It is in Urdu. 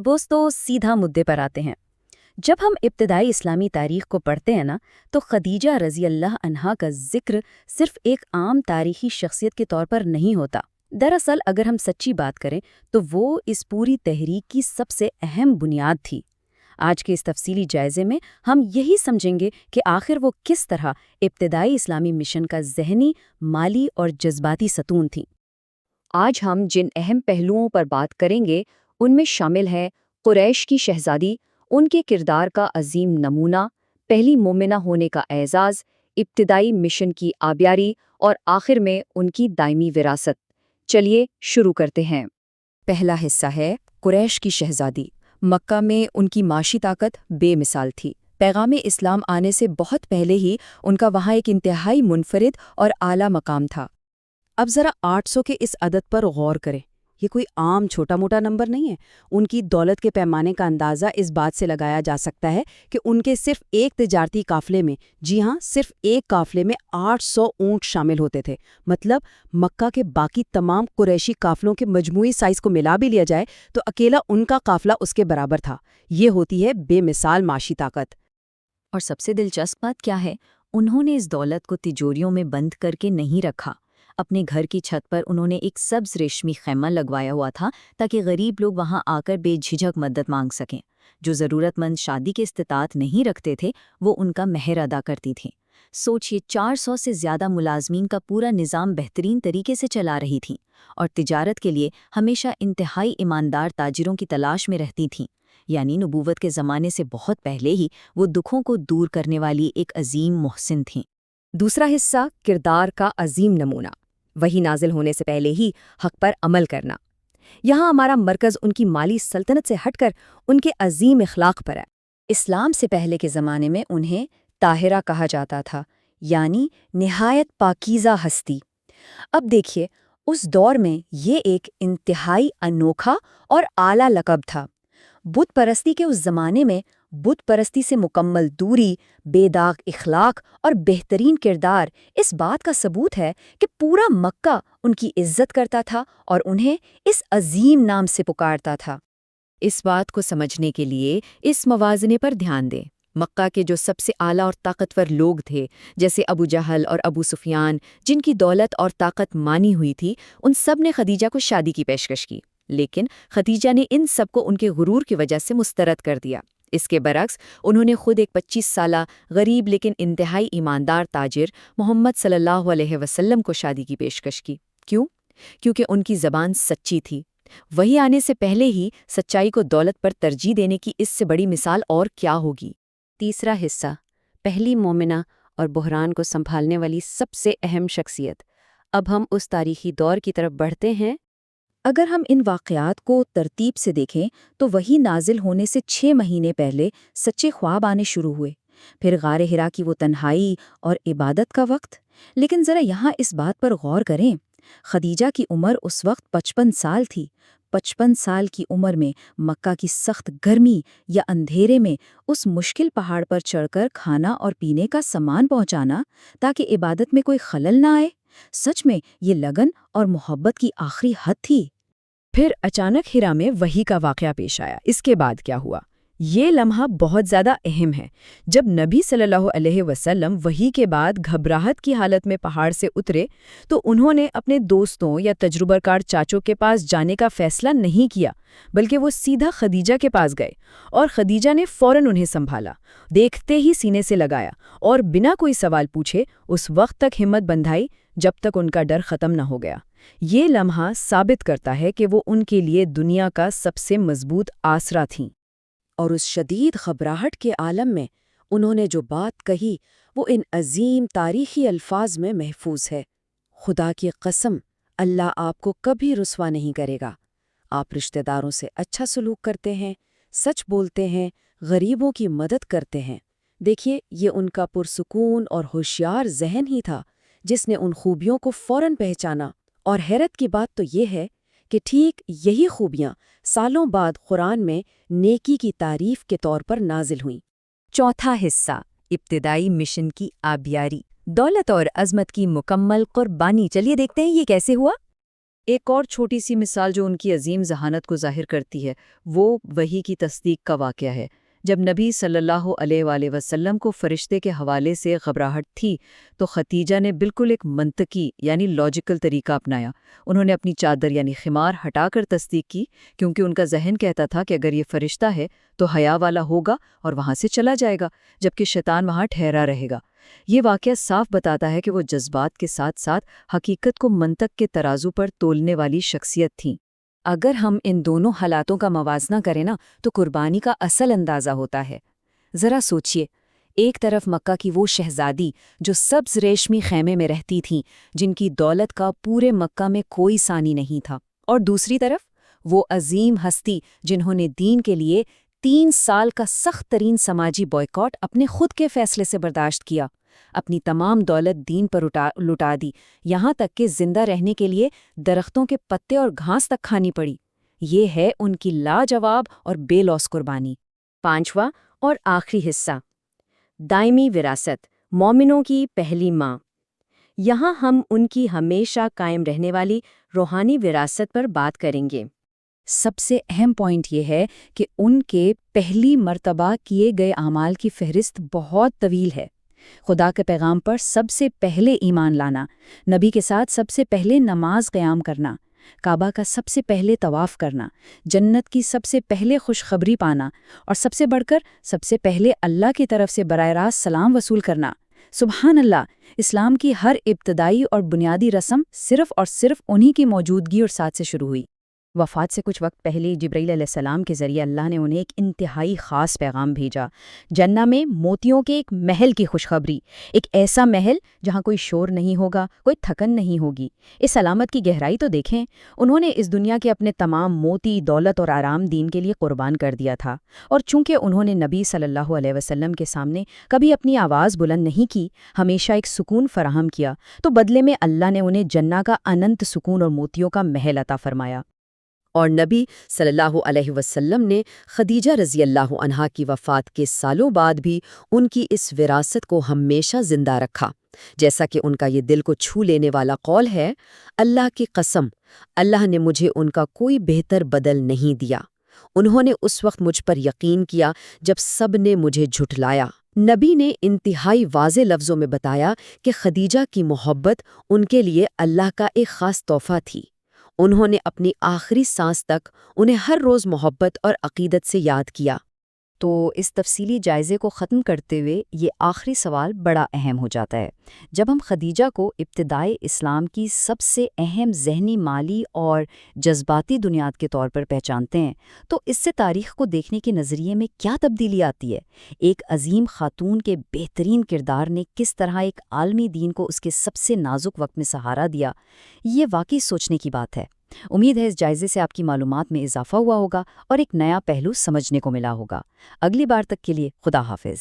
دوستو سیدھا مدے پر آتے ہیں۔ جب ہم ابتدائی اسلامی تاریخ کو پڑھتے ہیں نا تو خدیجہ رضی اللہ عنہا کا ذکر صرف ایک عام تاریخی شخصیت کے طور پر نہیں ہوتا۔ دراصل اگر ہم سچی بات کریں تو وہ اس پوری تحریک کی سب سے اہم بنیاد تھی۔ آج کے اس تفصیلی جائزے میں ہم یہی سمجھیں گے کہ آخر وہ کس طرح ابتدائی اسلامی مشن کا ذہنی، مالی اور جذباتی ستون تھیں۔ آج ہم جن اہم پہلوؤں پر بات کریں گے ان میں شامل ہے قریش کی شہزادی، ان کے کردار کا عظیم نمونہ، پہلی مومنہ ہونے کا اعزاز، ابتدائی مشن کی آبیاری اور آخر میں ان کی دائمی وراثت۔ چلیے شروع کرتے ہیں۔ پہلا حصہ ہے قریش کی شہزادی۔ مکہ میں ان کی معاشی طاقت بے مثال تھی۔ پیغام اسلام آنے سے بہت پہلے ہی ان کا وہاں ایک انتہائی منفرد اور اعلیٰ مقام تھا۔ اب ذرا 800 کے اس عدد پر غور کریں۔ یہ کوئی عام چھوٹا موٹا نمبر نہیں ہے۔ ان کی دولت کے پیمانے کا اندازہ اس بات سے لگایا جا سکتا ہے کہ ان کے صرف ایک تجارتی قافلے میں، جی ہاں صرف ایک قافلے میں 800 اونٹ شامل ہوتے تھے۔ مطلب مکہ کے باقی تمام قریشی قافلوں کے مجموعی سائز کو ملا بھی لیا جائے تو اکیلا ان کا قافلہ اس کے برابر تھا۔ یہ ہوتی ہے بے مثال معاشی طاقت۔ اور سب سے دلچسپ بات کیا ہے، انہوں نے اس دولت کو تجوریوں میں بند کر کے نہیں رکھا۔ اپنے گھر کی چھت پر انہوں نے ایک سبز ریشمی خیمہ لگوایا ہوا تھا تاکہ غریب لوگ وہاں آ کر بے جھجھک مدد مانگ سکیں۔ جو ضرورت مند شادی کی استطاعت نہیں رکھتے تھے وہ ان کا مہر ادا کرتی تھیں۔ سوچئے 400 سے زیادہ ملازمین کا پورا نظام بہترین طریقے سے چلا رہی تھیں اور تجارت کے لیے ہمیشہ انتہائی ایماندار تاجروں کی تلاش میں رہتی تھیں۔ یعنی نبوت کے زمانے سے بہت پہلے ہی وہ دکھوں کو دور کرنے والی ایک عظیم محسن تھیں۔ دوسرا حصہ کردار کا عظیم نمونہ، وہی نازل ہونے سے پہلے ہی حق پر عمل کرنا۔ یہاں ہمارا مرکز ان کی مالی سلطنت سے ہٹ کر ان کے عظیم اخلاق پر ہے۔ اسلام سے پہلے کے زمانے میں انہیں طاہرہ کہا جاتا تھا، یعنی نہایت پاکیزہ ہستی۔ اب دیکھیے اس دور میں یہ ایک انتہائی انوکھا اور اعلیٰ لقب تھا۔ بت پرستی کے اس زمانے میں بت پرستی سے مکمل دوری، بے داغ اخلاق اور بہترین کردار اس بات کا ثبوت ہے کہ پورا مکہ ان کی عزت کرتا تھا اور انہیں اس عظیم نام سے پکارتا تھا۔ اس بات کو سمجھنے کے لیے اس موازنے پر دھیان دیں۔ مکہ کے جو سب سے اعلیٰ اور طاقتور لوگ تھے، جیسے ابو جہل اور ابو سفیان، جن کی دولت اور طاقت مانی ہوئی تھی، ان سب نے خدیجہ کو شادی کی پیشکش کی، لیکن خدیجہ نے ان سب کو ان کے غرور کی وجہ سے مسترد کر دیا۔ اس کے برعکس انہوں نے خود ایک 25 سالہ غریب لیکن انتہائی ایماندار تاجر محمد صلی اللہ علیہ وسلم کو شادی کی پیشکش کی۔ کیوں؟ کیونکہ ان کی زبان سچی تھی۔ وہی آنے سے پہلے ہی سچائی کو دولت پر ترجیح دینے کی اس سے بڑی مثال اور کیا ہوگی؟ تیسرا حصہ، پہلی مومنہ اور بحران کو سنبھالنے والی سب سے اہم شخصیت۔ اب ہم اس تاریخی دور کی طرف بڑھتے ہیں۔ اگر ہم ان واقعات کو ترتیب سے دیکھیں تو وہی نازل ہونے سے 6 مہینے پہلے سچے خواب آنے شروع ہوئے، پھر غار حرا کی وہ تنہائی اور عبادت کا وقت۔ لیکن ذرا یہاں اس بات پر غور کریں، خدیجہ کی عمر اس وقت 55 سال تھی۔ 55 سال کی عمر میں مکہ کی سخت گرمی یا اندھیرے میں اس مشکل پہاڑ پر چڑھ کر کھانا اور پینے کا سامان پہنچانا تاکہ عبادت میں کوئی خلل نہ آئے، سچ میں یہ لگن اور محبت کی آخری حد تھی۔ پھر اچانک ہرا میں وحی کا واقعہ پیش آیا۔ اس کے بعد کیا ہوا؟ یہ لمحہ بہت زیادہ اہم ہے۔ جب نبی صلی اللہ علیہ وسلم وحی کے بعد گھبراہٹ کی حالت میں پہاڑ سے اترے تو انہوں نے اپنے دوستوں یا تجربہ کار چاچوں کے پاس جانے کا فیصلہ نہیں کیا، بلکہ وہ سیدھا خدیجہ کے پاس گئے، اور خدیجہ نے فوراً انہیں سنبھالا، دیکھتے ہی سینے سے لگایا اور بنا کوئی سوال پوچھے اس وقت تک ہمت بندھائی جب تک ان کا ڈر ختم نہ ہو گیا۔ یہ لمحہ ثابت کرتا ہے کہ وہ ان کے لیے دنیا کا سب سے مضبوط آسرا تھیں۔ اور اس شدید گھبراہٹ کے عالم میں انہوں نے جو بات کہی وہ ان عظیم تاریخی الفاظ میں محفوظ ہے: خدا کی قسم، اللہ آپ کو کبھی رسوا نہیں کرے گا۔ آپ رشتہ داروں سے اچھا سلوک کرتے ہیں، سچ بولتے ہیں، غریبوں کی مدد کرتے ہیں۔ دیکھیے، یہ ان کا پرسکون اور ہوشیار ذہن ہی تھا جس نے ان خوبیوں کو فوراً پہچانا۔ اور حیرت کی بات تو یہ ہے کہ ٹھیک یہی خوبیاں سالوں بعد قرآن میں نیکی کی تعریف کے طور پر نازل ہوئیں۔ چوتھا حصہ، ابتدائی مشن کی آبیاری، دولت اور عظمت کی مکمل قربانی۔ چلیے دیکھتے ہیں یہ کیسے ہوا۔ ایک اور چھوٹی سی مثال جو ان کی عظیم ذہانت کو ظاہر کرتی ہے وہ وحی کی تصدیق کا واقعہ ہے۔ جب نبی صلی اللہ علیہ وآلہ وسلم کو فرشتے کے حوالے سے گھبراہٹ تھی تو ختیجہ نے بالکل ایک منطقی یعنی لاجیکل طریقہ اپنایا۔ انہوں نے اپنی چادر یعنی خمار ہٹا کر تصدیق کی، کیونکہ ان کا ذہن کہتا تھا کہ اگر یہ فرشتہ ہے تو حیا والا ہوگا اور وہاں سے چلا جائے گا، جبکہ شیطان وہاں ٹھہرا رہے گا۔ یہ واقعہ صاف بتاتا ہے کہ وہ جذبات کے ساتھ ساتھ حقیقت کو منطق کے ترازو پر تولنے والی شخصیت تھیں۔ اگر ہم ان دونوں حالاتوں کا موازنہ کریں نا تو قربانی کا اصل اندازہ ہوتا ہے۔ ذرا سوچئے، ایک طرف مکہ کی وہ شہزادی جو سبز ریشمی خیمے میں رہتی تھیں، جن کی دولت کا پورے مکہ میں کوئی ثانی نہیں تھا، اور دوسری طرف وہ عظیم ہستی جنہوں نے دین کے لیے 3 سال کا سخت ترین سماجی بائیکاٹ اپنے خود کے فیصلے سے برداشت کیا، اپنی تمام دولت دین پر لٹا دی، یہاں تک کہ زندہ رہنے کے لیے درختوں کے پتے اور گھاس تک کھانی پڑی۔ یہ ہے ان کی لاجواب اور بے لوث قربانی۔ 5واں اور آخری حصہ، دائمی وراثت، مومنوں کی پہلی ماں۔ یہاں ہم ان کی ہمیشہ قائم رہنے والی روحانی وراثت پر بات کریں گے۔ سب سے اہم پوائنٹ یہ ہے کہ ان کے پہلی مرتبہ کیے گئے اعمال کی فہرست بہت طویل ہے۔ خدا کے پیغام پر سب سے پہلے ایمان لانا، نبی کے ساتھ سب سے پہلے نماز قیام کرنا، کعبہ کا سب سے پہلے طواف کرنا، جنت کی سب سے پہلے خوشخبری پانا، اور سب سے بڑھ کر سب سے پہلے اللہ کی طرف سے براہ راست سلام وصول کرنا۔ سبحان اللہ، اسلام کی ہر ابتدائی اور بنیادی رسم صرف اور صرف انہی کی موجودگی اور ساتھ سے شروع ہوئی۔ وفات سے کچھ وقت پہلے جبرائیل علیہ السلام کے ذریعے اللہ نے انہیں ایک انتہائی خاص پیغام بھیجا، جنہ میں موتیوں کے ایک محل کی خوشخبری، ایک ایسا محل جہاں کوئی شور نہیں ہوگا، کوئی تھکن نہیں ہوگی۔ اس علامت کی گہرائی تو دیکھیں، انہوں نے اس دنیا کے اپنے تمام موتی، دولت اور آرام دین کے لیے قربان کر دیا تھا، اور چونکہ انہوں نے نبی صلی اللہ علیہ وسلم کے سامنے کبھی اپنی آواز بلند نہیں کی، ہمیشہ ایک سکون فراہم کیا، تو بدلے میں اللہ نے انہیں جنہ کا اننت سکون اور موتیوں کا محل عطا فرمایا۔ اور نبی صلی اللہ علیہ وسلم نے خدیجہ رضی اللہ عنہا کی وفات کے سالوں بعد بھی ان کی اس وراثت کو ہمیشہ زندہ رکھا، جیسا کہ ان کا یہ دل کو چھو لینے والا قول ہے، اللہ کی قسم، اللہ نے مجھے ان کا کوئی بہتر بدل نہیں دیا۔ انہوں نے اس وقت مجھ پر یقین کیا جب سب نے مجھے جھٹلایا۔ نبی نے انتہائی واضح لفظوں میں بتایا کہ خدیجہ کی محبت ان کے لیے اللہ کا ایک خاص تحفہ تھی۔ انہوں نے اپنی آخری سانس تک انہیں ہر روز محبت اور عقیدت سے یاد کیا۔ تو اس تفصیلی جائزے کو ختم کرتے ہوئے یہ آخری سوال بڑا اہم ہو جاتا ہے۔ جب ہم خدیجہ کو ابتدائی اسلام کی سب سے اہم ذہنی، مالی اور جذباتی بنیاد کے طور پر پہچانتے ہیں تو اس سے تاریخ کو دیکھنے کے نظریے میں کیا تبدیلی آتی ہے؟ ایک عظیم خاتون کے بہترین کردار نے کس طرح ایک عالمی دین کو اس کے سب سے نازک وقت میں سہارا دیا؟ یہ واقعی سوچنے کی بات ہے۔ امید ہے اس جائزے سے آپ کی معلومات میں اضافہ ہوا ہوگا اور ایک نیا پہلو سمجھنے کو ملا ہوگا۔ اگلی بار تک کے لیے خدا حافظ۔